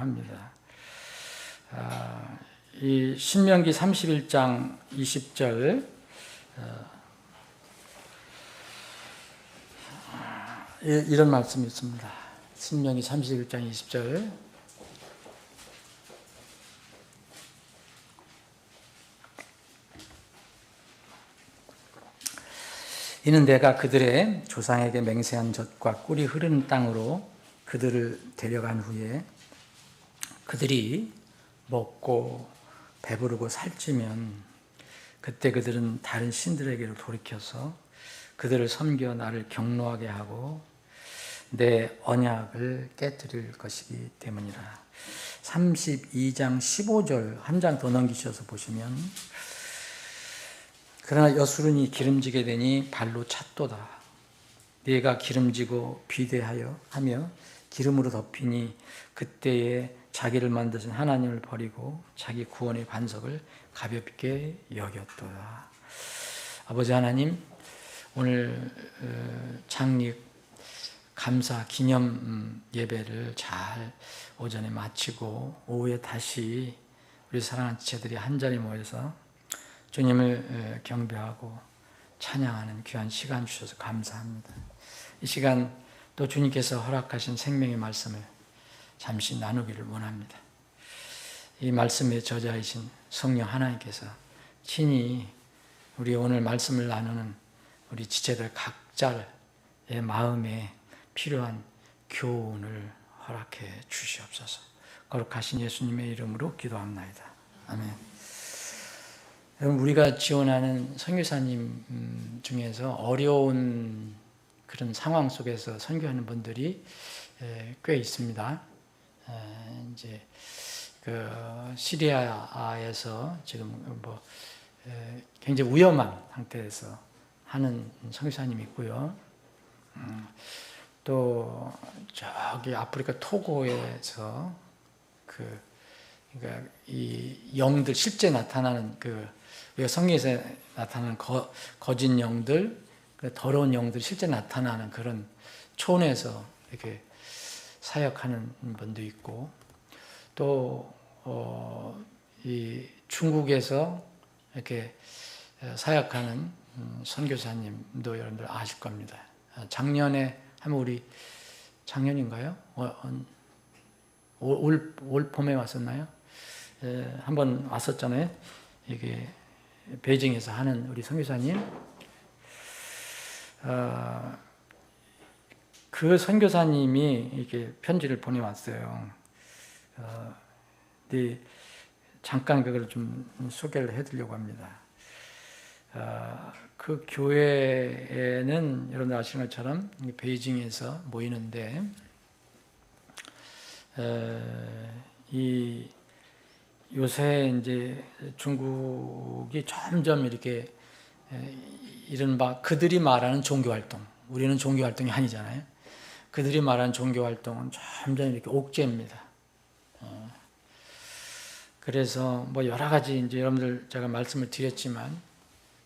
합니다. 이 신명기 31장 20절 이런 말씀이 있습니다. 신명기 31장 20절 이는 내가 그들의 조상에게 맹세한 젖과 꿀이 흐르는 땅으로 그들을 데려간 후에 그들이 먹고 배부르고 살찌면 그때 그들은 다른 신들에게로 돌이켜서 그들을 섬겨 나를 경노하게 하고 내 언약을 깨뜨릴 것이기 때문이라. 32장 15절 한 장 더 넘기셔서 보시면 그러나 여수론이 기름지게 되니 발로 찼도다. 네가 기름지고 비대하여 하며 기름으로 덮이니 그때에 자기를 만드신 하나님을 버리고 자기 구원의 반석을 가볍게 여겼도다. 아버지 하나님, 오늘 창립 감사 기념 예배를 잘 오전에 마치고 오후에 다시 우리 사랑하는 지체들이 한자리에 모여서 주님을 경배하고 찬양하는 귀한 시간 주셔서 감사합니다. 이 시간 또 주님께서 허락하신 생명의 말씀을 잠시 나누기를 원합니다. 이 말씀의 저자이신 성령 하나님께서 친히 우리 오늘 말씀을 나누는 우리 지체들 각자의 마음에 필요한 교훈을 허락해 주시옵소서. 거룩하신 예수님의 이름으로 기도합나이다. 아멘. 여러분, 우리가 지원하는 선교사님 중에서 어려운 그런 상황 속에서 선교하는 분들이 꽤 있습니다. 이제 그 시리아에서 지금 굉장히 위험한 상태에서 하는 선교사님이 있고요. 또 저기 아프리카 토고에서 그러니까 이 영들 실제 나타나는 우리가 성경에서 나타나는 거짓 영들, 더러운 영들 실제 나타나는 그런 촌에서 이렇게 사역하는 분도 있고, 또 이 중국에서 이렇게 사역하는 선교사님도 여러분들 아실 겁니다. 작년에 우리 작년인가요? 올 봄에 왔었나요? 한번 왔었잖아요. 이게 베이징에서 하는 우리 선교사님. 그 선교사님이 이렇게 편지를 보내왔어요. 잠깐 그걸 좀 소개를 해드리려고 합니다. 그 교회에는 여러분들 아시는 것처럼 베이징에서 모이는데, 요새 이제 중국이 점점 이렇게 이른바 그들이 말하는 종교활동, 우리는 종교활동이 아니잖아요. 그들이 말하는 종교활동은 점점 이렇게 옥죄입니다. 그래서 여러 가지 이제 여러분들 제가 말씀을 드렸지만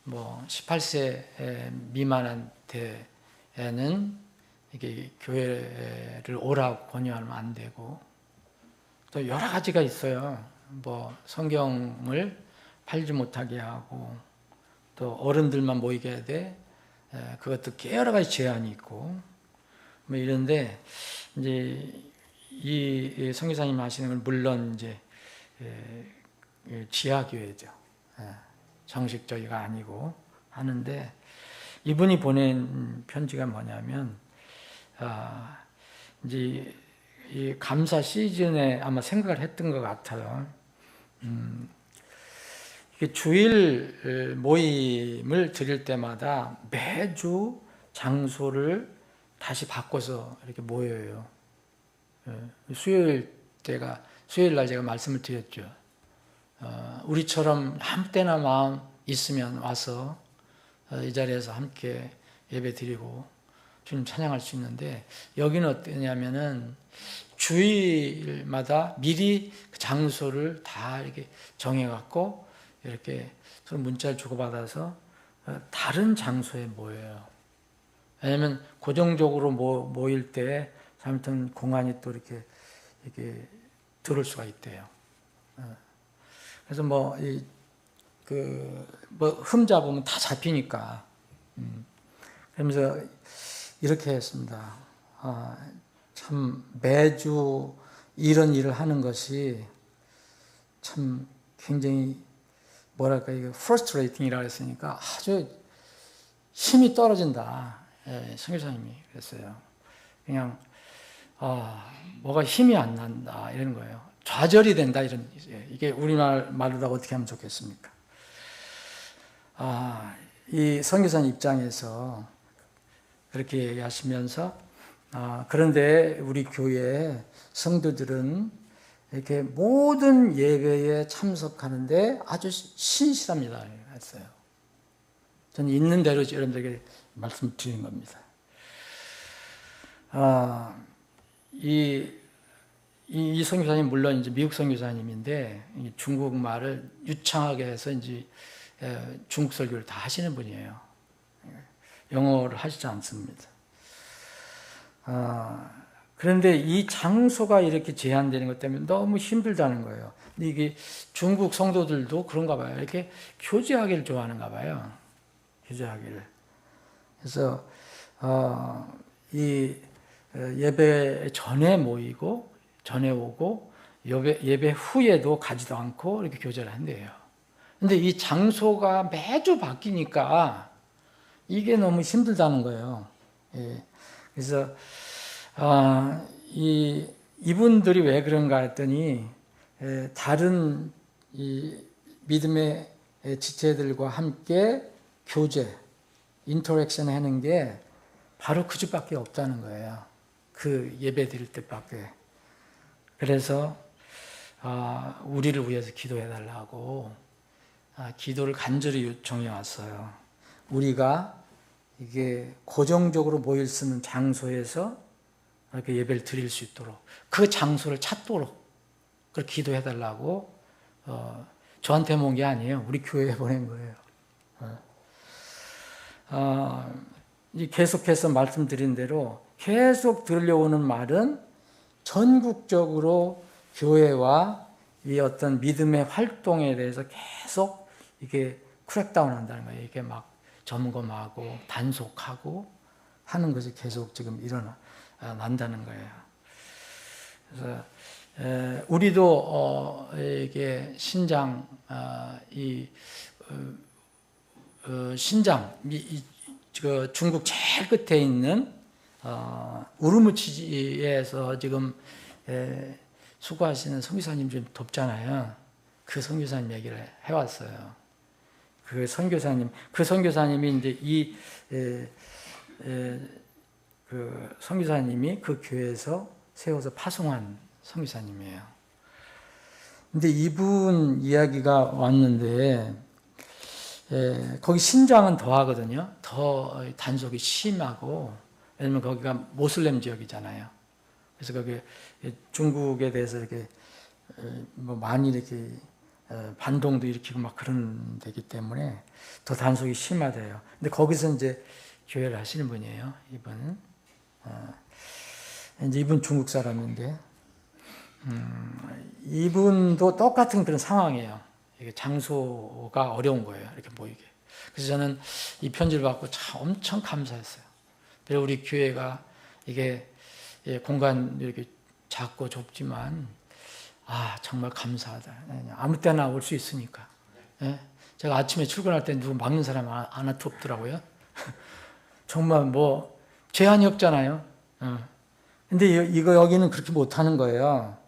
18세 미만한테는 이게 교회를 오라고 권유하면 안 되고, 또 여러 가지가 있어요. 성경을 팔지 못하게 하고, 또 어른들만 모이게 해야 돼. 그것도 여러 가지 제한이 있고, 이런데 이제 이 선교사님 하시는 건 물론 이제 지하교회죠. 정식적이가 아니고 하는데, 이분이 보낸 편지가 뭐냐면, 이제 이 감사 시즌에 아마 생각을 했던 것 같아요. 이게 주일 모임을 드릴 때마다 매주 장소를 다시 바꿔서 이렇게 모여요. 수요일 날 제가 말씀을 드렸죠. 우리처럼 아무 때나 마음 있으면 와서 이 자리에서 함께 예배 드리고 주님 찬양할 수 있는데, 여기는 어떠냐면은 주일마다 미리 그 장소를 다 이렇게 정해갖고 이렇게 서로 문자를 주고받아서 다른 장소에 모여요. 왜냐면 고정적으로 모일 때 잘못하면 공간이 또 이렇게 들을 수가 있대요. 그래서 뭐 흠 잡으면 다 잡히니까. 그러면서 이렇게 했습니다. 참 매주 이런 일을 하는 것이 참 굉장히 뭐랄까 이게 frustrating이라고 했으니까 아주 힘이 떨어진다. 예, 선교사님이 그랬어요. 그냥 뭐가 힘이 안 난다 이런 거예요. 좌절이 된다 이런 이게 우리말 말로 어떻게 하면 좋겠습니까? 이 선교사님 입장에서 그렇게 얘기하시면서 그런데 우리 교회 성도들은 이렇게 모든 예배에 참석하는데 아주 신실합니다. 했어요. 저는 있는 대로 여러분들에게 말씀드리는 겁니다. 이 선교사님 물론 이제 미국 선교사님인데 중국말을 유창하게 해서 이제 중국 설교를 다 하시는 분이에요. 영어를 하시지 않습니다. 그런데 이 장소가 이렇게 제한되는 것 때문에 너무 힘들다는 거예요. 근데 이게 중국 성도들도 그런가 봐요. 이렇게 교제하기를 좋아하는가 봐요. 교제하기를. 그래서 이 예배 전에 모이고 전에 오고 예배 후에도 가지도 않고 이렇게 교제를 한대요. 근데 이 장소가 매주 바뀌니까 이게 너무 힘들다는 거예요. 예. 그래서 이분들이 왜 그런가 했더니 다른 이 믿음의 지체들과 함께 교제, 인터랙션 하는 게 바로 그 집밖에 없다는 거예요. 그 예배 드릴 때밖에. 그래서 우리를 위해서 기도해 달라고 기도를 간절히 요청해 왔어요. 우리가 이게 고정적으로 모일 수 있는 장소에서 이렇게 예배를 드릴 수 있도록 그 장소를 찾도록 그렇게 기도해 달라고 저한테 온 게 아니에요. 우리 교회에 보낸 거예요. 계속해서 말씀드린 대로 계속 들려오는 말은 전국적으로 교회와 이 어떤 믿음의 활동에 대해서 계속 이게 크랙다운 한다는 거예요. 이게 막 점검하고 단속하고 하는 것이 계속 지금 일어난다는 거예요. 그래서 우리도 이게 신장 신장 그 중국 제일 끝에 있는 우르무치에서 지금 수고하시는 선교사님 좀 돕잖아요. 그 선교사님 얘기를 해왔어요. 그 선교사님이 이제 그 선교사님이 그 교회에서 세워서 파송한 선교사님이에요. 근데 이분 이야기가 왔는데 거기 신장은 더 하거든요. 더 단속이 심하고 왜냐면 거기가 모슬렘 지역이잖아요. 그래서 거기 중국에 대해서 이렇게 뭐 많이 이렇게 반동도 일으키고 막 그런 데기 때문에 더 단속이 심하대요. 근데 거기서 이제 교회를 하시는 분이에요. 이분은 이제 이분 중국 사람인데 이분도 똑같은 그런 상황이에요. 이게 장소가 어려운 거예요. 이렇게 모이게. 그래서 저는 이 편지를 받고 참 엄청 감사했어요. 우리 교회가 이게 공간 이렇게 작고 좁지만 정말 감사하다. 아무 때나 올 수 있으니까. 제가 아침에 출근할 때 누구 막는 사람 하나 없더라고요. 정말 뭐 제한이 없잖아요. 근데 여기는 그렇게 못하는 거예요.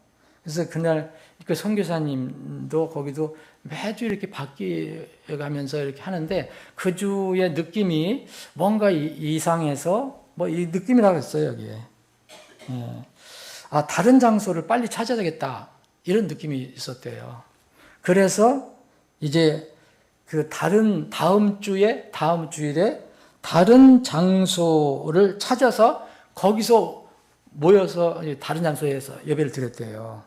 그래서 그날 그 선교사님도 거기도 매주 이렇게 바뀌어가면서 이렇게 하는데 그 주의 느낌이 뭔가 이상해서 뭐 이 느낌이라고 했어요, 여기에. 다른 장소를 빨리 찾아야 되겠다. 이런 느낌이 있었대요. 그래서 이제 그 다음 주일에 다른 장소를 찾아서 거기서 모여서 다른 장소에서 예배를 드렸대요.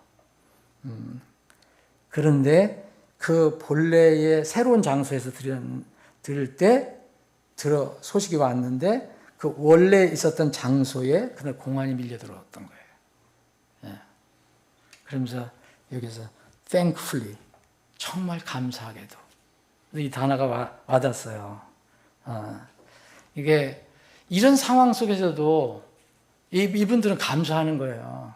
그런데 그 본래의 새로운 장소에서 드릴 때 소식이 왔는데 그 원래 있었던 장소에 그날 공안이 밀려 들어왔던 거예요. 그러면서 여기서 thankfully, 정말 감사하게도. 이 단어가 와닿았어요. 이게 이런 상황 속에서도 이분들은 감사하는 거예요.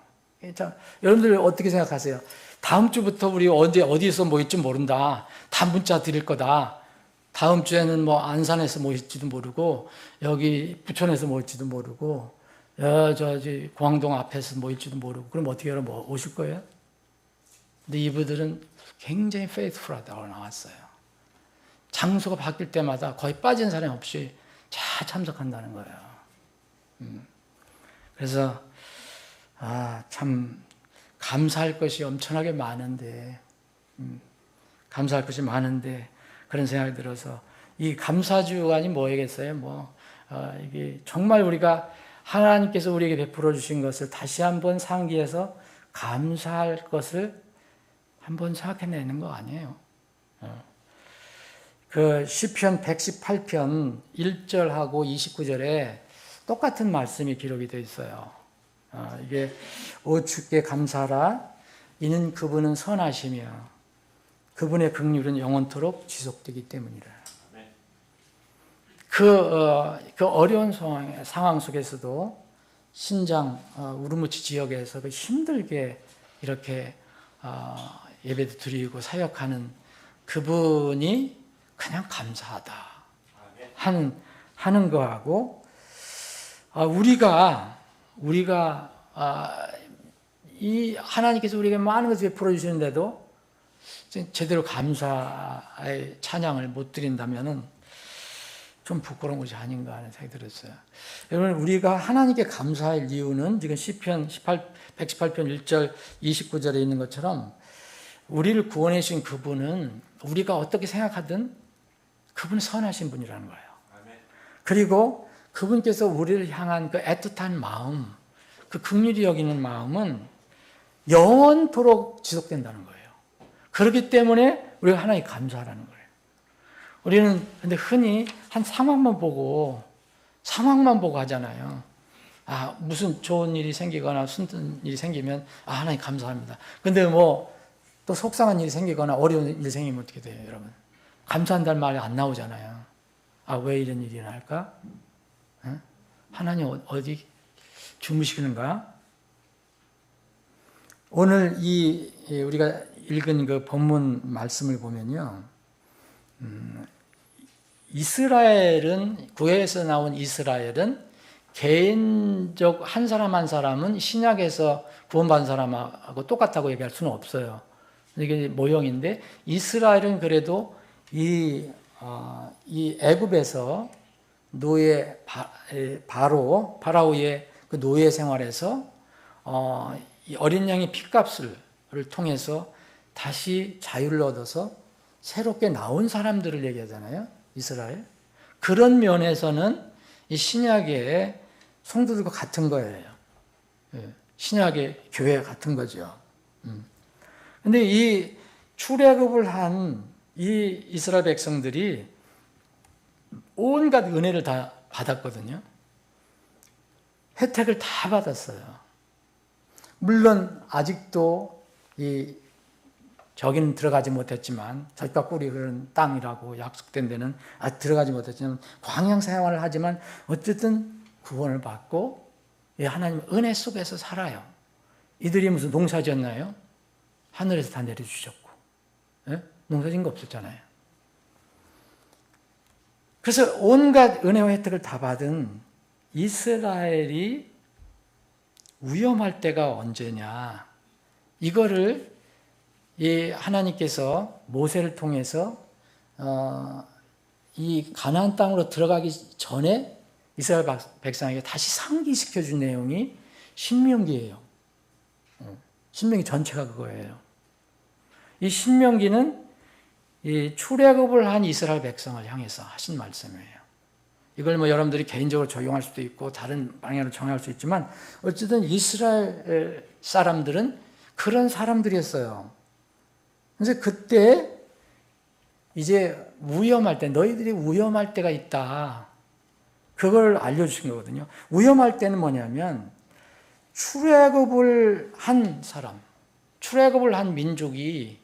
자, 여러분들 어떻게 생각하세요? 다음 주부터 우리 어디에서 모일지 모른다. 다 문자 드릴 거다. 다음 주에는 뭐 안산에서 모일지도 모르고, 여기 부천에서 모일지도 모르고, 저기 광동 앞에서 모일지도 모르고, 그럼 어떻게 여러분 오실 거예요? 근데 이분들은 굉장히 faithful하다고 나왔어요. 장소가 바뀔 때마다 거의 빠진 사람이 없이 잘 참석한다는 거예요. 그래서 참 감사할 것이 엄청나게 많은데, 감사할 것이 많은데 그런 생각이 들어서 이 감사주간이 뭐겠어요? 이게 정말 우리가 하나님께서 우리에게 베풀어 주신 것을 다시 한번 상기해서 감사할 것을 한번 생각해내는 거 아니에요. 그 시편 118편 1절하고 29절에 똑같은 말씀이 기록이 되어 있어요. 이게 오 주께 감사하라, 이는 그분은 선하시며 그분의 긍휼은 영원토록 지속되기 때문이라. 그 어려운 상황 속에서도 신장 우르무치 지역에서 그 힘들게 이렇게 예배도 드리고 사역하는 그분이 그냥 감사하다 하는 거하고, 우리가 이 하나님께서 우리에게 많은 것을 베풀어 주시는데도 제대로 감사의 찬양을 못 드린다면은 좀 부끄러운 것이 아닌가 하는 생각이 들었어요. 여러분, 우리가 하나님께 감사할 이유는 지금 시편 118편 1절 29절에 있는 것처럼 우리를 구원해 주신 그분은 우리가 어떻게 생각하든 그분은 선하신 분이라는 거예요. 그리고 그분께서 우리를 향한 그 애틋한 마음, 그 긍휼히 여기는 마음은 영원토록 지속된다는 거예요. 그렇기 때문에 우리가 하나님께 감사하라는 거예요. 우리는 근데 흔히 한 상황만 보고 하잖아요. 무슨 좋은 일이 생기거나 순탄 일이 생기면 하나님 감사합니다. 근데 또 속상한 일이 생기거나 어려운 일이 생기면 어떻게 돼요, 여러분? 감사한다는 말이 안 나오잖아요. 왜 이런 일이 날까? 하나님 어디 주무시는가? 오늘 우리가 읽은 그 본문 말씀을 보면요, 구약에서 나온 이스라엘은 개인적 한 사람 한 사람은 신약에서 구원받은 사람하고 똑같다고 얘기할 수는 없어요. 이게 모형인데, 이스라엘은 그래도 이 애굽에서 파라오의 그 노예 생활에서 이 어린 양의 피값을 통해서 다시 자유를 얻어서 새롭게 나온 사람들을 얘기하잖아요, 이스라엘. 그런 면에서는 이 신약의 성도들과 같은 거예요. 신약의 교회 같은 거죠. 근데 이 출애굽을 한 이 이스라엘 백성들이 온갖 은혜를 다 받았거든요. 혜택을 다 받았어요. 물론 아직도 저기는 들어가지 못했지만, 젖과 꿀이 흐르는 땅이라고 약속된 데는 아직 들어가지 못했지만 광야 생활을 하지만 어쨌든 구원을 받고 하나님 은혜 속에서 살아요. 이들이 무슨 농사 지었나요? 하늘에서 다 내려주셨고, 농사 지은 거 없었잖아요. 그래서 온갖 은혜와 혜택을 다 받은 이스라엘이 위험할 때가 언제냐, 이거를 하나님께서 모세를 통해서 이 가나안 땅으로 들어가기 전에 이스라엘 백성에게 다시 상기시켜 준 내용이 신명기예요. 신명기 전체가 그거예요. 이 신명기는 이 출애굽을 한 이스라엘 백성을 향해서 하신 말씀이에요. 이걸 여러분들이 개인적으로 적용할 수도 있고 다른 방향으로 정할 수 있지만, 어쨌든 이스라엘 사람들은 그런 사람들이었어요. 그래서 그때 이제 위험할 때, 너희들이 위험할 때가 있다, 그걸 알려주신 거거든요. 위험할 때는 뭐냐면 출애굽을 한 사람, 출애굽을 한 민족이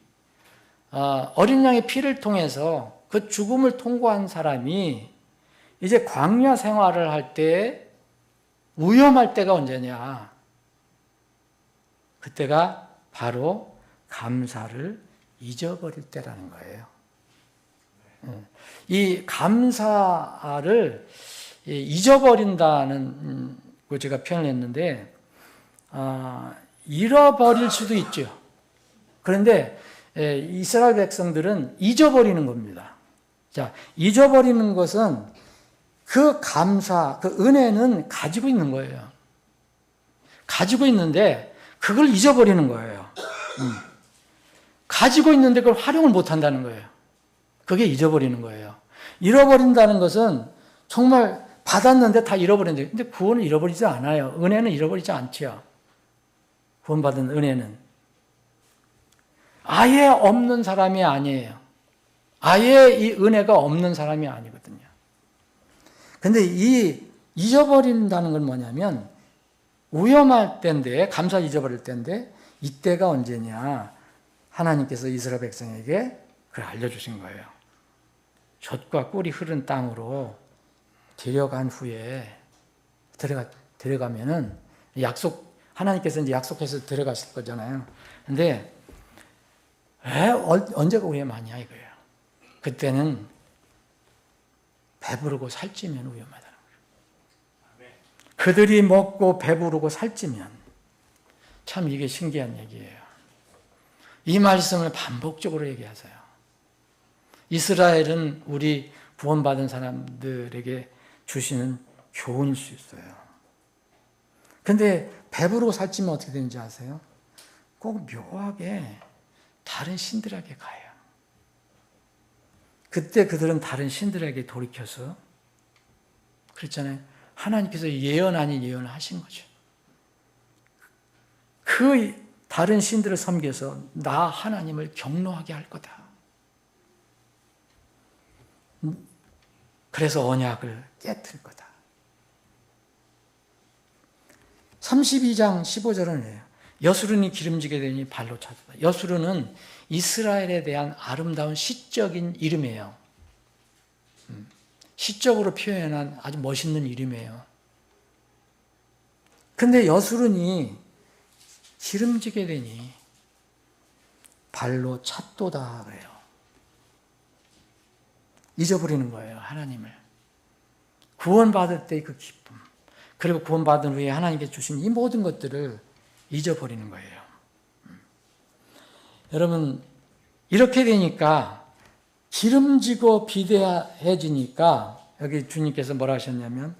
어린 양의 피를 통해서 그 죽음을 통과한 사람이 이제 광야 생활을 할 때 위험할 때가 언제냐? 그때가 바로 감사를 잊어버릴 때라는 거예요. 이 감사를 잊어버린다는 거 제가 표현을 했는데 잃어버릴 수도 있죠. 그런데 이스라엘 백성들은 잊어버리는 겁니다. 자, 잊어버리는 것은 그 감사, 그 은혜는 가지고 있는 거예요. 가지고 있는데 그걸 잊어버리는 거예요. 가지고 있는데 그걸 활용을 못 한다는 거예요. 그게 잊어버리는 거예요. 잃어버린다는 것은 정말 받았는데 다 잃어버린다. 근데 구원은 잃어버리지 않아요. 은혜는 잃어버리지 않지요. 구원받은 은혜는. 아예 없는 사람이 아니에요. 아예 이 은혜가 없는 사람이 아니거든요. 근데 이 잊어버린다는 건 뭐냐면 위험할 때인데, 감사 잊어버릴 때인데, 이때가 언제냐? 하나님께서 이스라엘 백성에게 그걸 알려주신 거예요. 젖과 꿀이 흐른 땅으로 데려간 후에 데려가면은 하나님께서 이제 약속해서 데려가실 거잖아요. 근데 언제가 위험하냐 이거예요. 그때는 배부르고 살찌면 위험하다는 거예요. 그들이 먹고 배부르고 살찌면, 참 이게 신기한 얘기예요. 이 말씀을 반복적으로 얘기하세요. 이스라엘은 우리 구원받은 사람들에게 주시는 교훈일 수 있어요. 근데 배부르고 살찌면 어떻게 되는지 아세요? 꼭 묘하게 다른 신들에게 가요. 그때 그들은 다른 신들에게 돌이켜서, 그랬잖아요. 하나님께서 예언 아닌 예언을 하신 거죠. 그 다른 신들을 섬겨서 나 하나님을 경노하게 할 거다. 그래서 언약을 깨뜨릴 거다. 32장 15절은 여수론이 기름지게 되니 발로 차도다. 여수론은 이스라엘에 대한 아름다운 시적인 이름이에요. 시적으로 표현한 아주 멋있는 이름이에요. 근데 여수론이 기름지게 되니 발로 찼도다 그래요. 잊어버리는 거예요, 하나님을. 구원받을 때의 그 기쁨, 그리고 구원받은 후에 하나님께 주신 이 모든 것들을 잊어버리는 거예요. 여러분, 이렇게 되니까 기름지고 비대해지니까 여기 주님께서 뭐라 하셨냐면,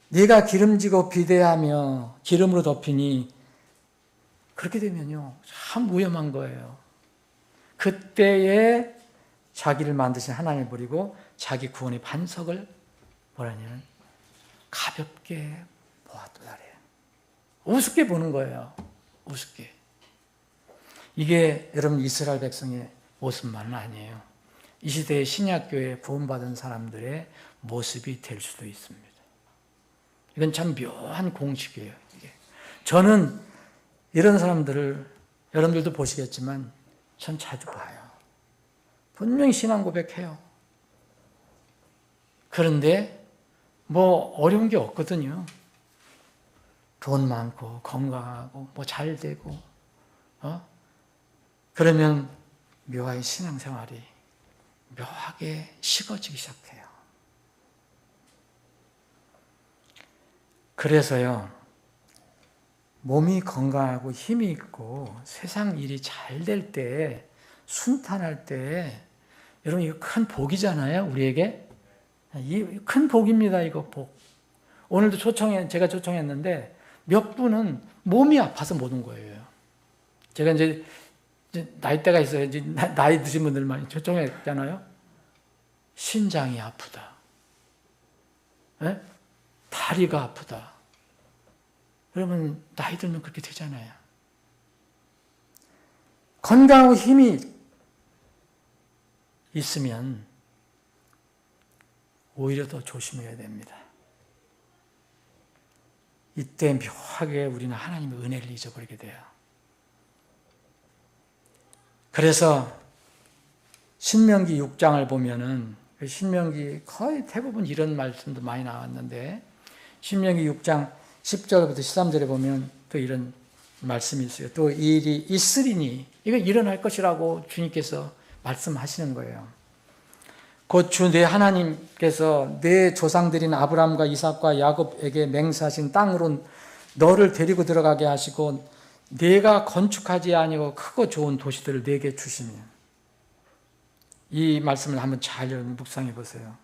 네가 기름지고 비대하며 기름으로 덮이니, 그렇게 되면요 참 위험한 거예요. 그때에 자기를 만드신 하나님을 버리고 자기 구원의 반석을 뭐라냐면 가볍게 보았도다래요. 우습게 보는 거예요. 우습게. 이게 여러분 이스라엘 백성의 모습만은 아니에요. 이 시대의 신약교회 구원받은 사람들의 모습이 될 수도 있습니다. 이건 참 묘한 공식이에요. 이게. 저는 이런 사람들을 여러분들도 보시겠지만 전 자주 봐요. 분명히 신앙 고백해요. 그런데 뭐 어려운 게 없거든요. 돈 많고 건강하고 뭐 잘 되고 그러면 묘하게 신앙생활이 묘하게 식어지기 시작해요. 그래서요, 몸이 건강하고 힘이 있고 세상 일이 잘 될 때, 순탄할 때, 여러분 이거 큰 복이잖아요, 우리에게. 이 큰 복입니다, 이거 복. 오늘도 제가 초청했는데 몇 분은 몸이 아파서 못 온 거예요. 제가 이제 나이대가 있어요. 이제 나이 드신 분들 많이 초청했잖아요. 신장이 아프다. 네? 다리가 아프다. 그러면 나이 들면 그렇게 되잖아요. 건강하고 힘이 있으면 오히려 더 조심해야 됩니다. 이때 묘하게 우리는 하나님의 은혜를 잊어버리게 돼요. 그래서 신명기 6장을 보면은 신명기 거의 대부분 이런 말씀도 많이 나왔는데 신명기 6장 10절부터 13절에 보면 또 이런 말씀이 있어요. 또 이 일이 있으리니 이거 일어날 것이라고 주님께서 말씀하시는 거예요. 곧 주 내 하나님께서 내 조상들인 아브라함과 이삭과 야곱에게 맹세하신 땅으로 너를 데리고 들어가게 하시고 내가 건축하지 아니하고 크고 좋은 도시들을 내게 주시며 이 말씀을 한번 잘 묵상해 보세요.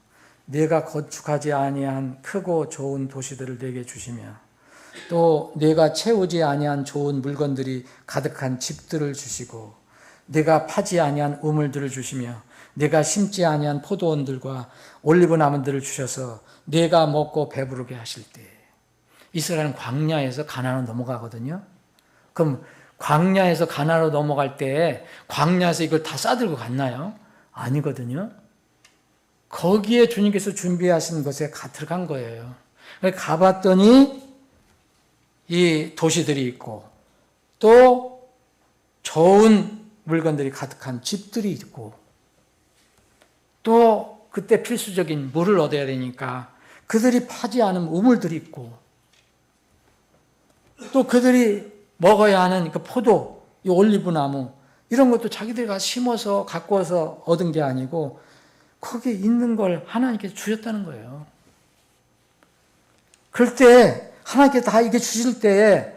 내가 건축하지 아니한 크고 좋은 도시들을 내게 주시며 또 내가 채우지 아니한 좋은 물건들이 가득한 집들을 주시고 내가 파지 아니한 우물들을 주시며 내가 심지 아니한 포도원들과 올리브 나무들을 주셔서 내가 먹고 배부르게 하실 때 이스라엘은 광야에서 가나안으로 넘어가거든요. 그럼 광야에서 가나안으로 넘어갈 때 광야에서 이걸 다 싸들고 갔나요? 아니거든요. 거기에 주님께서 준비하신 것에 들어간 거예요. 가봤더니 이 도시들이 있고 또 좋은 물건들이 가득한 집들이 있고 또 그때 필수적인 물을 얻어야 되니까 그들이 파지 않은 우물들이 있고 또 그들이 먹어야 하는 그 포도, 이 올리브 나무 이런 것도 자기들이 심어서 갖고 와서 얻은 게 아니고 거기에 있는 걸 하나님께서 주셨다는 거예요. 그럴 때 하나님께서 다 이게 주실 때에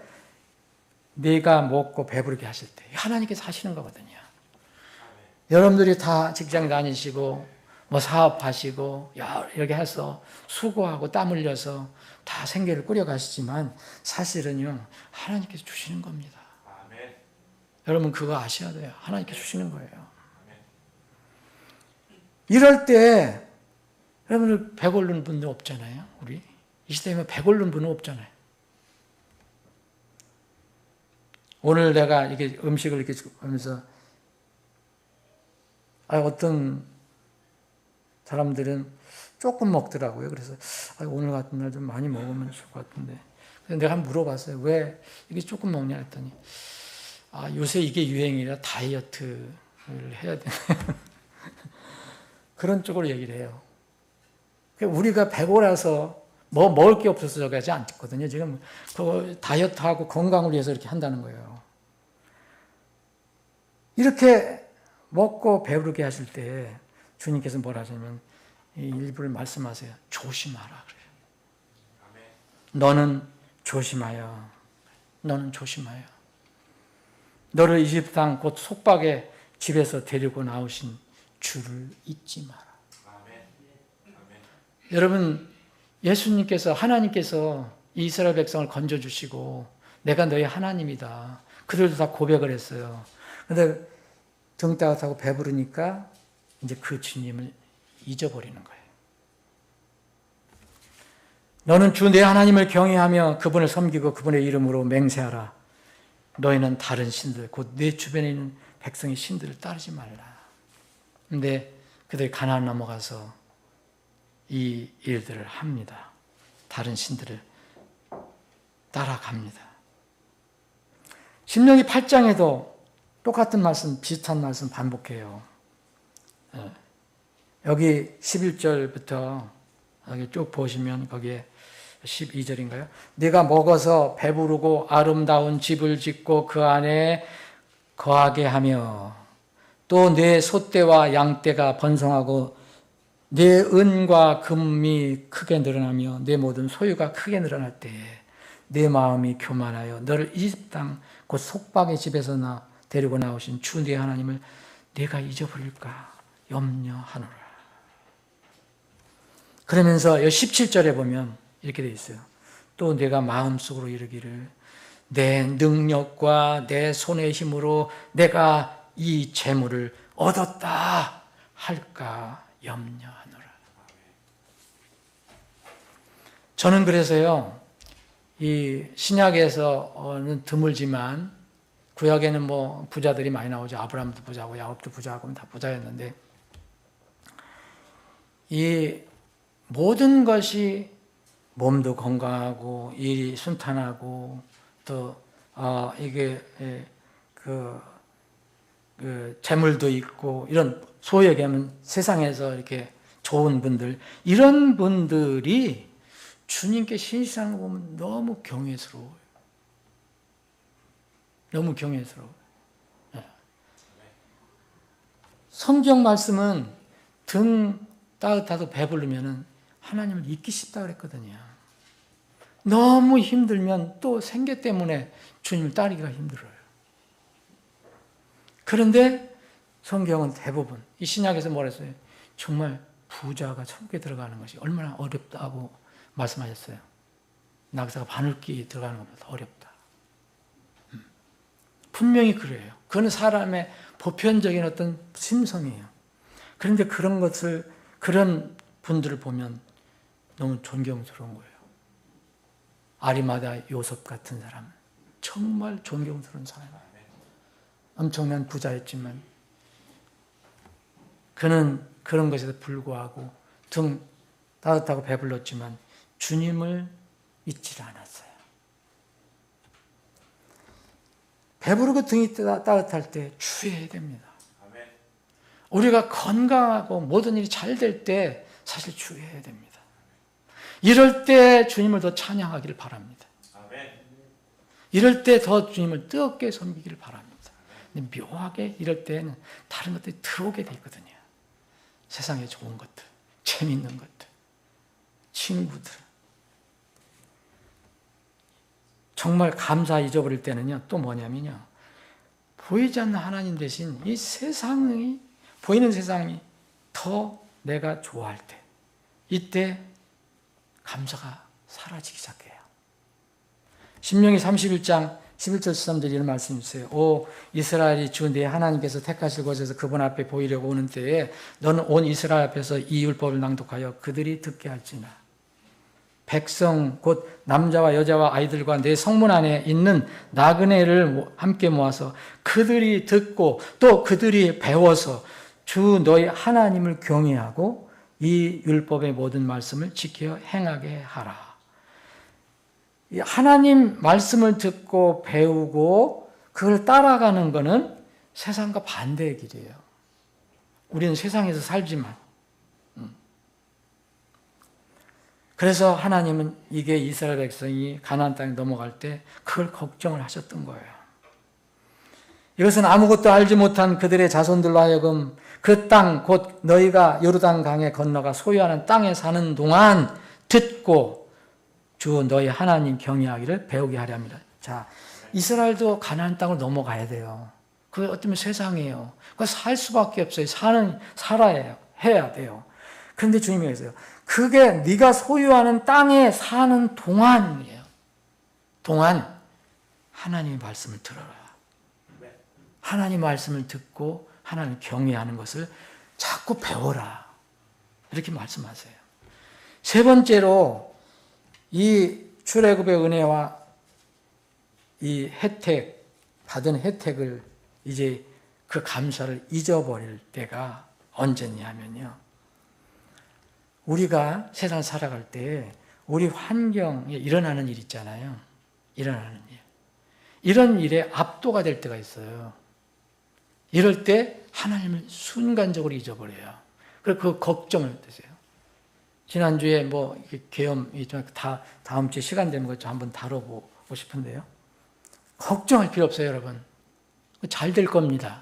내가 먹고 배부르게 하실 때 하나님께서 하시는 거거든요. 여러분들이 다 직장 다니시고 뭐 사업하시고 이렇게 해서 수고하고 땀 흘려서 다 생계를 꾸려가시지만 사실은요 하나님께서 주시는 겁니다. 아멘. 여러분 그거 아셔야 돼요. 하나님께서 주시는 거예요. 아멘. 이럴 때 여러분들 배고른 분들 없잖아요. 우리 이 시대에 배고른 분은 없잖아요. 오늘 내가 이게 음식을 이렇게 하면서 어떤 사람들은 조금 먹더라고요. 그래서 오늘 같은 날 좀 많이 먹으면 좋을 것 같은데. 그래서 내가 한번 물어봤어요. 왜 이게 조금 먹냐 했더니 요새 이게 유행이라 다이어트를 해야 돼. 그런 쪽으로 얘기를 해요. 우리가 배고라서 뭐 먹을 게 없어서 저기 하지 않거든요. 지금 그 다이어트하고 건강을 위해서 이렇게 한다는 거예요. 이렇게 먹고 배부르게 하실 때 주님께서 뭐라 하시냐면 이 일부를 말씀하세요. 조심하라 그래요. 너는 조심하여. 너는 조심하여. 너를 이집 땅 곧 속박의 집에서 데리고 나오신 주를 잊지 마라. 여러분 예수님께서 하나님께서 이스라엘 백성을 건져주시고 내가 너희 하나님이다. 그들도 다 고백을 했어요. 그런데 등 따뜻하고 배부르니까 이제 그 주님을 잊어버리는 거예요. 너는 주 내 하나님을 경외하며 그분을 섬기고 그분의 이름으로 맹세하라. 너희는 다른 신들 곧 내 주변에 있는 백성의 신들을 따르지 말라. 그런데 그들이 가나안 넘어가서 이 일들을 합니다. 다른 신들을 따라갑니다. 신명기 8장에도 똑같은 말씀, 비슷한 말씀 반복해요. 여기 11절부터 여기 쭉 보시면 거기에 12절인가요? 네가 먹어서 배부르고 아름다운 집을 짓고 그 안에 거하게 하며 또 내 소떼와 양떼가 번성하고 내 은과 금이 크게 늘어나며 내 모든 소유가 크게 늘어날 때에 내 마음이 교만하여 너를 이집 땅 곧 속박의 집에서 데리고 나오신 주 내 하나님을 내가 잊어버릴까 염려하노라. 그러면서 17절에 보면 이렇게 되어 있어요. 또 내가 마음속으로 이르기를 내 능력과 내 손의 힘으로 내가 이 재물을 얻었다 할까 염려하노라. 저는 그래서요, 이 신약에서는 드물지만 구약에는 뭐 부자들이 많이 나오죠. 아브라함도 부자고 야곱도 부자고 다 부자였는데 이 모든 것이 몸도 건강하고 일이 순탄하고 또 이게 그 재물도 있고 이런 소위 얘기하면 세상에서 이렇게 좋은 분들, 이런 분들이 주님께 신실하는 거 보면 너무 경외스러워요. 너무 경외스러워요. 성경 말씀은 등 따뜻하도 배부르면 하나님을 잊기 쉽다 그랬거든요. 너무 힘들면 또 생계 때문에 주님을 따르기가 힘들어요. 그런데 성경은 대부분 이 신약에서 뭐라 했어요? 정말 부자가 천국에 들어가는 것이 얼마나 어렵다고 말씀하셨어요. 낙사가 바늘귀 들어가는 것보다 더 어렵다. 분명히 그래요. 그건 사람의 보편적인 어떤 심성이에요. 그런데 그런 분들을 보면 너무 존경스러운 거예요. 아리마다 요셉 같은 사람, 정말 존경스러운 사람이에요. 엄청난 부자였지만 그는 그런 것에도 불구하고 등 따뜻하고 배불렀지만 주님을 잊지 않았어요. 배부르고 등이 따뜻할 때 주의해야 됩니다. 우리가 건강하고 모든 일이 잘 될 때 사실 주의해야 됩니다. 이럴 때 주님을 더 찬양하기를 바랍니다. 이럴 때 더 주님을 뜨겁게 섬기기를 바랍니다. 근데 묘하게 이럴 때는 다른 것들이 들어오게 돼 있거든요. 세상에 좋은 것들, 재미있는 것들, 친구들. 정말 감사 잊어버릴 때는요, 또 뭐냐면요, 보이지 않는 하나님 대신 이 세상이, 보이는 세상이 더 내가 좋아할 때, 이때 감사가 사라지기 시작해요. 신명기 31장 11절 13절 이런 말씀이 있어요. 오 이스라엘이 주 내 하나님께서 택하실 곳에서 그분 앞에 보이려고 오는 때에 너는 온 이스라엘 앞에서 이 율법을 낭독하여 그들이 듣게 할지나. 백성 곧 남자와 여자와 아이들과 내 성문 안에 있는 나그네를 함께 모아서 그들이 듣고 또 그들이 배워서 주 너희 하나님을 경외하고 이 율법의 모든 말씀을 지켜 행하게 하라. 하나님 말씀을 듣고 배우고 그걸 따라가는 것은 세상과 반대의 길이에요. 우리는 세상에서 살지만. 그래서 하나님은 이게 이스라엘 백성이 가나안 땅에 넘어갈 때 그걸 걱정을 하셨던 거예요. 이것은 아무것도 알지 못한 그들의 자손들로 하여금 그 땅 곧 너희가 요르단 강에 건너가 소유하는 땅에 사는 동안 듣고 주 너희 하나님 경외하기를 배우게 하려 합니다. 자, 이스라엘도 가나안 땅을 넘어가야 돼요. 그게 어쩌면 세상이에요. 그거 살 수밖에 없어요. 살아야 해야 돼요. 그런데 주님이 그랬어요. 그게 네가 소유하는 땅에 사는 동안이에요. 동안 하나님의 말씀을 들어라. 하나님 말씀을 듣고 하나님 경외하는 것을 자꾸 배워라. 이렇게 말씀하세요. 세 번째로 이 출애굽의 은혜와 이 받은 혜택을 이제 그 감사를 잊어버릴 때가 언제냐면요. 우리가 세상 살아갈 때 우리 환경에 일어나는 일 있잖아요. 일어나는 일. 이런 일에 압도가 될 때가 있어요. 이럴 때 하나님을 순간적으로 잊어버려요. 그래서 그 걱정을 드세요. 지난주에 계엄이 다음 주에 시간 되면 그거 한번 다뤄보고 싶은데요. 걱정할 필요 없어요, 여러분. 잘 될 겁니다.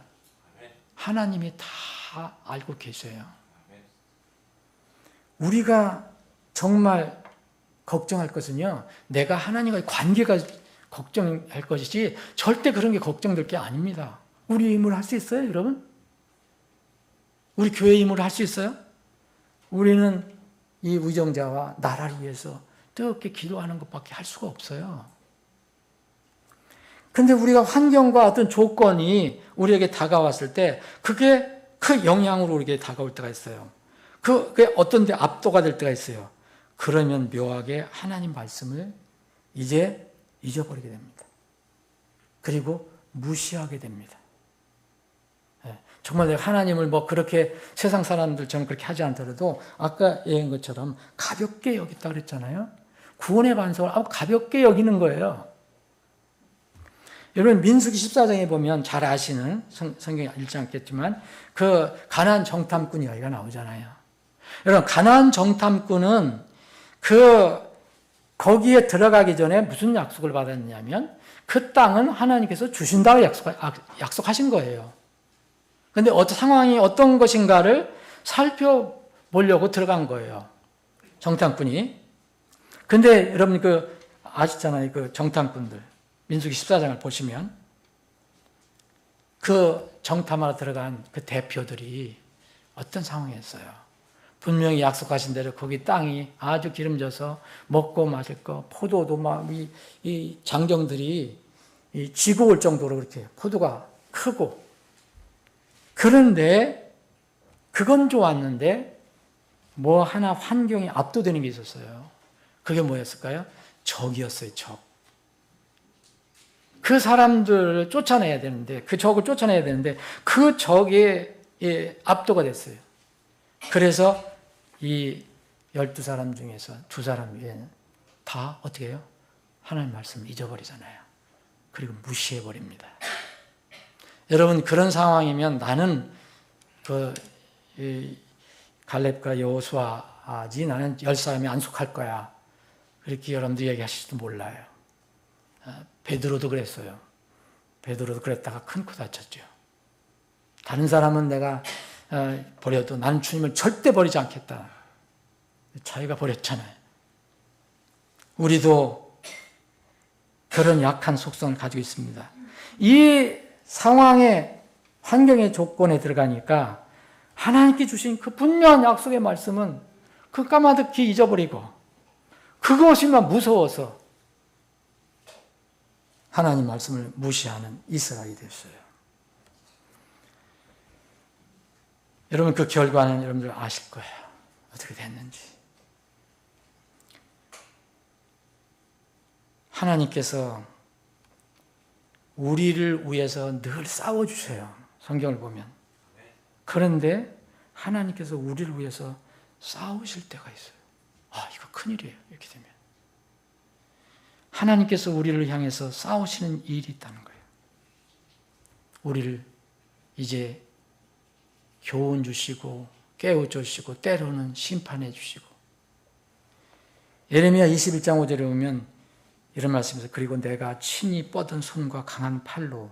하나님이 다 알고 계세요. 우리가 정말 걱정할 것은요, 내가 하나님과의 관계가 걱정할 것이지 절대 그런 게 걱정될 게 아닙니다. 우리 힘으로 할 수 있어요, 여러분? 우리 교회 힘으로 할 수 있어요? 우리는 이 위정자와 나라를 위해서 뜨겁게 기도하는 것밖에 할 수가 없어요. 그런데 우리가 환경과 어떤 조건이 우리에게 다가왔을 때 그게 그 영향으로 우리에게 다가올 때가 있어요. 그게 어떤 데 압도가 될 때가 있어요. 그러면 묘하게 하나님 말씀을 이제 잊어버리게 됩니다. 그리고 무시하게 됩니다. 정말 내가 하나님을 그렇게 세상 사람들처럼 그렇게 하지 않더라도 아까 얘기한 것처럼 가볍게 여겼다 그랬잖아요. 구원의 반석을 아주 가볍게 여기는 거예요. 여러분 민수기 14장에 보면 잘 아시는 성경에 읽지 않겠지만 그 가나안 정탐꾼 이야기가 나오잖아요. 여러분 가나안 정탐꾼은 거기에 들어가기 전에 무슨 약속을 받았냐면 그 땅은 하나님께서 주신다고 약속하신 거예요. 그런데 상황이 어떤 것인가를 살펴보려고 들어간 거예요. 정탐꾼이. 근데 여러분 아시잖아요. 그 정탐꾼들. 민수기 14장을 보시면 그 정탐하러 들어간 그 대표들이 어떤 상황이었어요. 분명히 약속하신 대로 거기 땅이 아주 기름져서 먹고 마실 거, 포도도 막 이 장정들이 지고 올 정도로 그렇게 포도가 크고, 그런데 그건 좋았는데 뭐 하나 환경이 압도되는 게 있었어요. 그게 뭐였을까요? 적이었어요, 적. 그 사람들을 쫓아내야 되는데, 그 적을 쫓아내야 되는데 그 적에 압도가 됐어요. 그래서 이 12사람 중에서 2사람 외에는 다 어떻게 해요? 하나님 말씀을 잊어버리잖아요. 그리고 무시해버립니다. 여러분 그런 상황이면 나는 갈렙과 여호수아지 나는 10사람이 안 속할 거야. 그렇게 여러분들 얘기하실지도 몰라요. 베드로도 그랬어요. 베드로도 그랬다가 큰 코 다쳤죠. 다른 사람은 내가 버려도 나는 주님을 절대 버리지 않겠다. 자기가 버렸잖아요. 우리도 그런 약한 속성을 가지고 있습니다. 이 상황의 환경의 조건에 들어가니까 하나님께 주신 그 분명한 약속의 말씀은 그 까마득히 잊어버리고 그것이만 무서워서 하나님 말씀을 무시하는 이스라엘이 됐어요. 여러분 그 결과는 여러분들 아실 거예요. 어떻게 됐는지. 하나님께서 우리를 위해서 늘 싸워주세요. 성경을 보면. 그런데 하나님께서 우리를 위해서 싸우실 때가 있어요. 이거 큰일이에요. 이렇게 되면. 하나님께서 우리를 향해서 싸우시는 일이 있다는 거예요. 우리를 이제 교훈 주시고 깨워주시고 때로는 심판해 주시고. 예레미야 21장 5절에 보면 이런 말씀에서 그리고 내가 친히 뻗은 손과 강한 팔로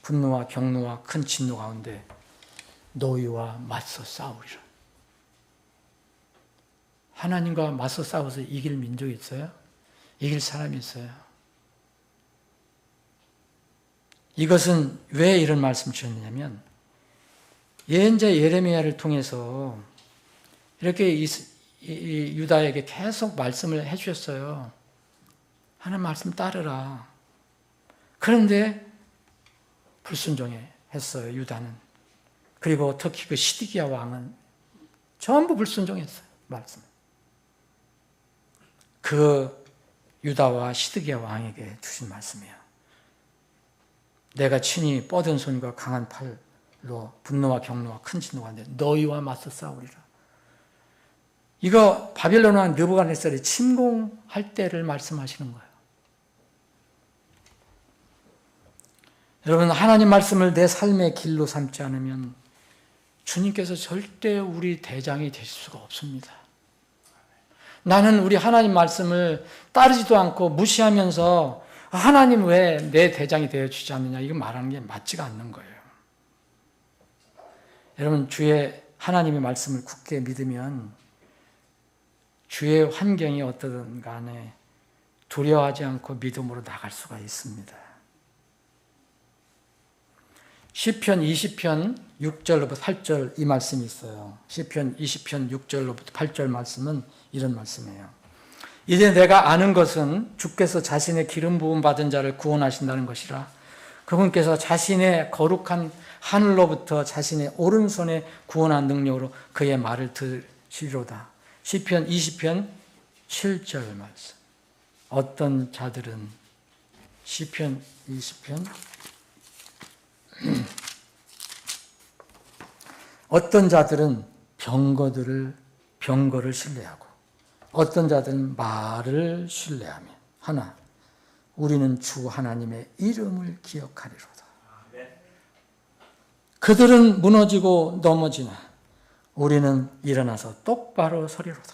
분노와 경노와 큰 진노 가운데 너희와 맞서 싸우리라. 하나님과 맞서 싸워서 이길 민족이 있어요? 이길 사람이 있어요? 이것은 왜 이런 말씀 주셨냐면 예언자 예레미야를 통해서 이렇게 유다에게 계속 말씀을 해주셨어요. 하나님 말씀 따르라. 그런데 불순종했어요, 유다는. 그리고 특히 그 시드기야 왕은 전부 불순종했어요, 말씀. 그 유다와 시드기야 왕에게 주신 말씀이에요. 내가 친히 뻗은 손과 강한 팔로 분노와 경노와 큰 진노가 있는데 너희와 맞서 싸우리라. 이거 바빌론 왕 느부갓네살이 침공할 때를 말씀하시는 거예요. 여러분 하나님 말씀을 내 삶의 길로 삼지 않으면 주님께서 절대 우리 대장이 되실 수가 없습니다. 나는 우리 하나님 말씀을 따르지도 않고 무시하면서 하나님 왜 내 대장이 되어주지 않느냐 이거 말하는 게 맞지가 않는 거예요. 여러분 주의 하나님의 말씀을 굳게 믿으면 주의 환경이 어떠든 간에 두려워하지 않고 믿음으로 나갈 수가 있습니다. 시편 20편 6절로부터 8절 이 말씀이 있어요. 시편 20편 6절로부터 8절 말씀은 이런 말씀이에요. 이제 내가 아는 것은 주께서 자신의 기름 부음 받은 자를 구원하신다는 것이라. 그분께서 자신의 거룩한 하늘로부터 자신의 오른손에 구원한 능력으로 그의 말을 들으시리로다. 시편 20편 7절 말씀. 어떤 자들은 시편 20편 어떤 자들은 병거를 신뢰하고 어떤 자들은 말을 신뢰하며 하나 우리는 주 하나님의 이름을 기억하리로다. 그들은 무너지고 넘어지나 우리는 일어나서 똑바로 서리로다.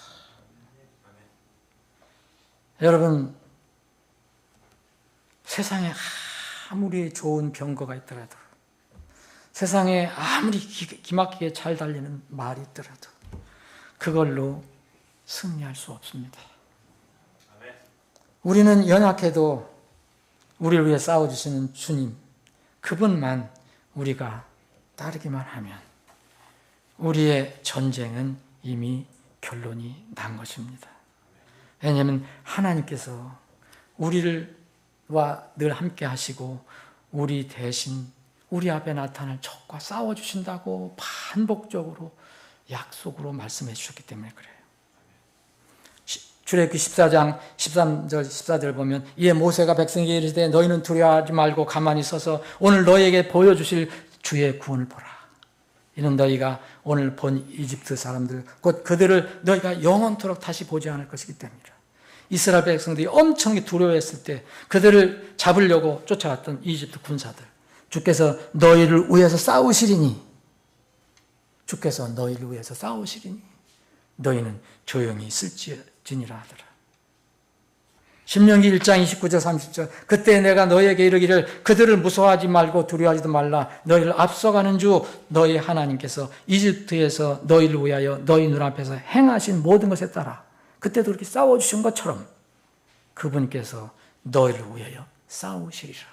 여러분, 세상에 아무리 좋은 병거가 있더라도, 세상에 아무리 기막히게 잘 달리는 말이 있더라도 그걸로 승리할 수 없습니다. 우리는 연약해도 우리를 위해 싸워주시는 주님, 그분만 우리가 따르기만 하면 우리의 전쟁은 이미 결론이 난 것입니다. 왜냐하면 하나님께서 우리와 늘 함께 하시고 우리 대신 우리 앞에 나타날 적과 싸워주신다고 반복적으로 약속으로 말씀해 주셨기 때문에 그래요. 출애굽기 14장 13절 14절 보면 이에 모세가 백성에게 이르시되 너희는 두려워하지 말고 가만히 서서 오늘 너희에게 보여주실 주의 구원을 보라. 이는 너희가 오늘 본 이집트 사람들 곧 그들을 너희가 영원토록 다시 보지 않을 것이기 때문이라. 이스라엘 백성들이 엄청나게 두려워했을 때 그들을 잡으려고 쫓아왔던 이집트 군사들, 주께서 너희를 위해서 싸우시리니, 주께서 너희를 위해서 싸우시리니 너희는 조용히 있을지니라 하더라. 신명기 1장 29절 30절 그때 내가 너희에게 이르기를 그들을 무서워하지 말고 두려워하지도 말라. 너희를 앞서가는 주 너희 하나님께서 이집트에서 너희를 위하여 너희 눈앞에서 행하신 모든 것에 따라 그때도 그렇게 싸워주신 것처럼 그분께서 너희를 위하여 싸우시리라.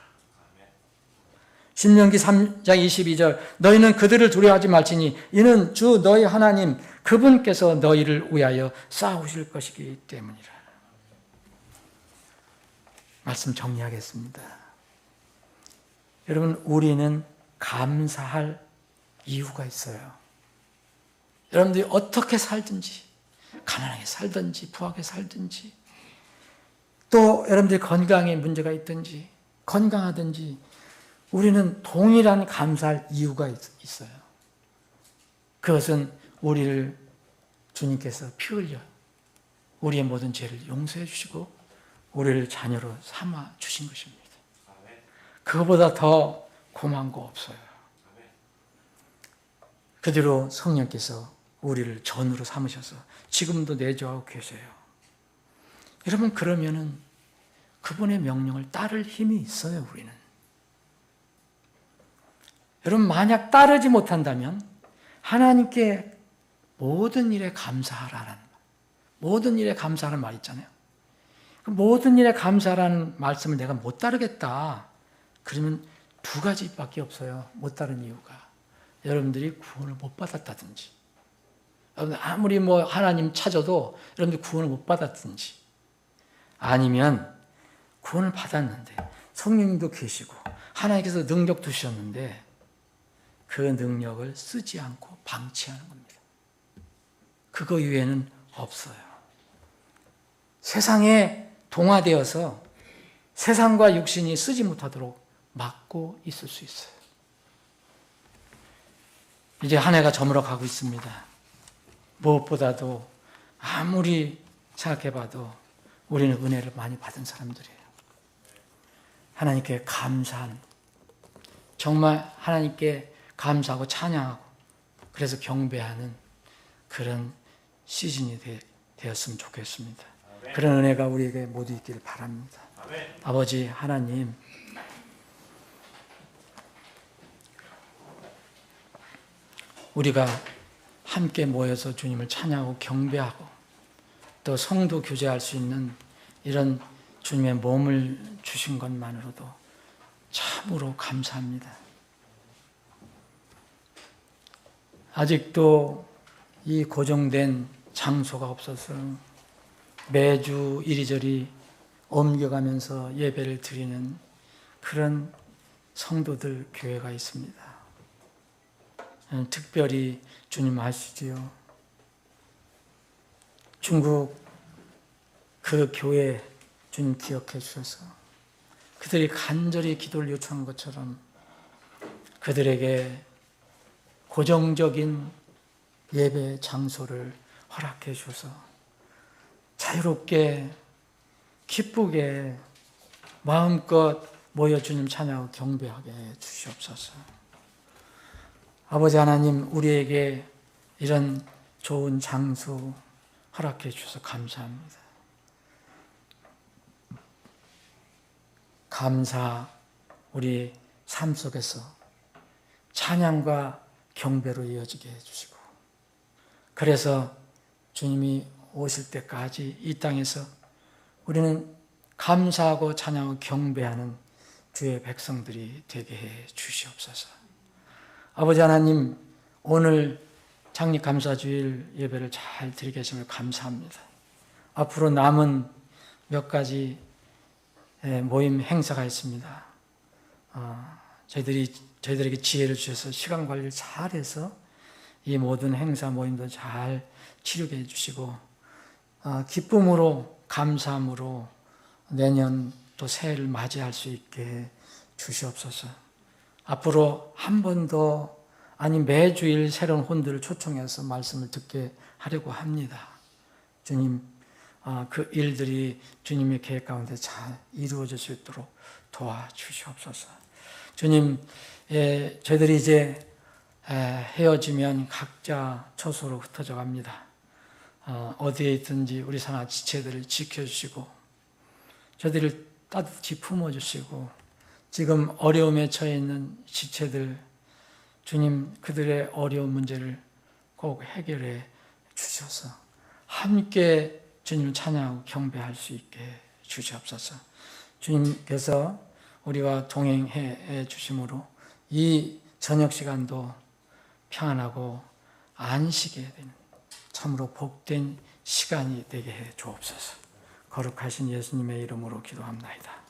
신명기 3장 22절 너희는 그들을 두려워하지 말지니 이는 주 너희 하나님 그분께서 너희를 위하여 싸우실 것이기 때문이라. 말씀 정리하겠습니다. 여러분, 우리는 감사할 이유가 있어요. 여러분들이 어떻게 살든지, 가난하게 살든지, 부하게 살든지, 또 여러분들이 건강에 문제가 있든지, 건강하든지, 우리는 동일한 감사할 이유가 있어요. 그것은 우리를 주님께서 피 흘려 우리의 모든 죄를 용서해 주시고 우리를 자녀로 삼아 주신 것입니다. 그거보다 더 고마운 거 없어요. 그대로 성령께서 우리를 전으로 삼으셔서 지금도 내주하고 계세요. 여러분, 그러면은 그분의 명령을 따를 힘이 있어요, 우리는. 여러분, 만약 따르지 못한다면 하나님께 모든 일에 감사하라는, 모든 일에 감사하라는 말 있잖아요. 모든 일에 감사하라는 말씀을 내가 못 따르겠다. 그러면 두 가지밖에 없어요. 못 따른 이유가. 여러분들이 구원을 못 받았다든지, 여러분들 아무리 하나님 찾아도 여러분들 구원을 못 받았든지, 아니면 구원을 받았는데 성령님도 계시고 하나님께서 능력 두셨는데 그 능력을 쓰지 않고 방치하는 겁니다. 그거 이외에는 없어요. 세상에 동화되어서 세상과 육신이 쓰지 못하도록 막고 있을 수 있어요. 이제 한 해가 저물어 가고 있습니다. 무엇보다도 아무리 생각해봐도 우리는 은혜를 많이 받은 사람들이에요. 하나님께 감사한, 정말 하나님께 감사하고 찬양하고 그래서 경배하는 그런 시즌이 되었으면 좋겠습니다. 그런 은혜가 우리에게 모두 있기를 바랍니다. 아버지 하나님, 우리가 함께 모여서 주님을 찬양하고 경배하고 또 성도 교제할 수 있는 이런 주님의 몸을 주신 것만으로도 참으로 감사합니다. 아직도 이 고정된 장소가 없어서 매주 이리저리 옮겨가면서 예배를 드리는 그런 성도들 교회가 있습니다. 특별히 주님 아시지요? 중국 그 교회 주님 기억해 주셔서 그들이 간절히 기도를 요청한 것처럼 그들에게 고정적인 예배 장소를 허락해 주셔서 자유롭게 기쁘게 마음껏 모여 주님 찬양하고 경배하게 해 주시옵소서. 아버지 하나님, 우리에게 이런 좋은 장소 허락해 주셔서 감사합니다. 감사, 우리 삶 속에서 찬양과 경배로 이어지게 해주시고, 그래서 주님이 오실 때까지 이 땅에서 우리는 감사하고 찬양하고 경배하는 주의 백성들이 되게 해 주시옵소서. 아버지 하나님, 오늘 창립감사주일 예배를 잘 드리게 하심을 감사합니다. 앞으로 남은 몇 가지 모임 행사가 있습니다. 저희들에게 지혜를 주셔서 시간 관리를 잘해서 이 모든 행사 모임도 잘 치르게 해주시고, 기쁨으로 감사함으로 내년 또 새해를 맞이할 수 있게 주시옵소서. 앞으로 한 번 더, 아니 매주일 새로운 혼들을 초청해서 말씀을 듣게 하려고 합니다. 주님, 그 일들이 주님의 계획 가운데 잘 이루어질 수 있도록 도와주시옵소서. 주님, 저희들이 이제 헤어지면 각자 처소로 흩어져 갑니다. 어디에 있든지 우리 사나 지체들을 지켜주시고, 저희들을 따뜻히 품어주시고, 지금 어려움에 처해 있는 지체들, 주님, 그들의 어려운 문제를 꼭 해결해 주셔서 함께 주님을 찬양하고 경배할 수 있게 주시옵소서. 주님께서 우리와 동행해 주심으로 이 저녁 시간도 평안하고 안식에 되는 참으로 복된 시간이 되게 해 주옵소서. 거룩하신 예수님의 이름으로 기도합나이다.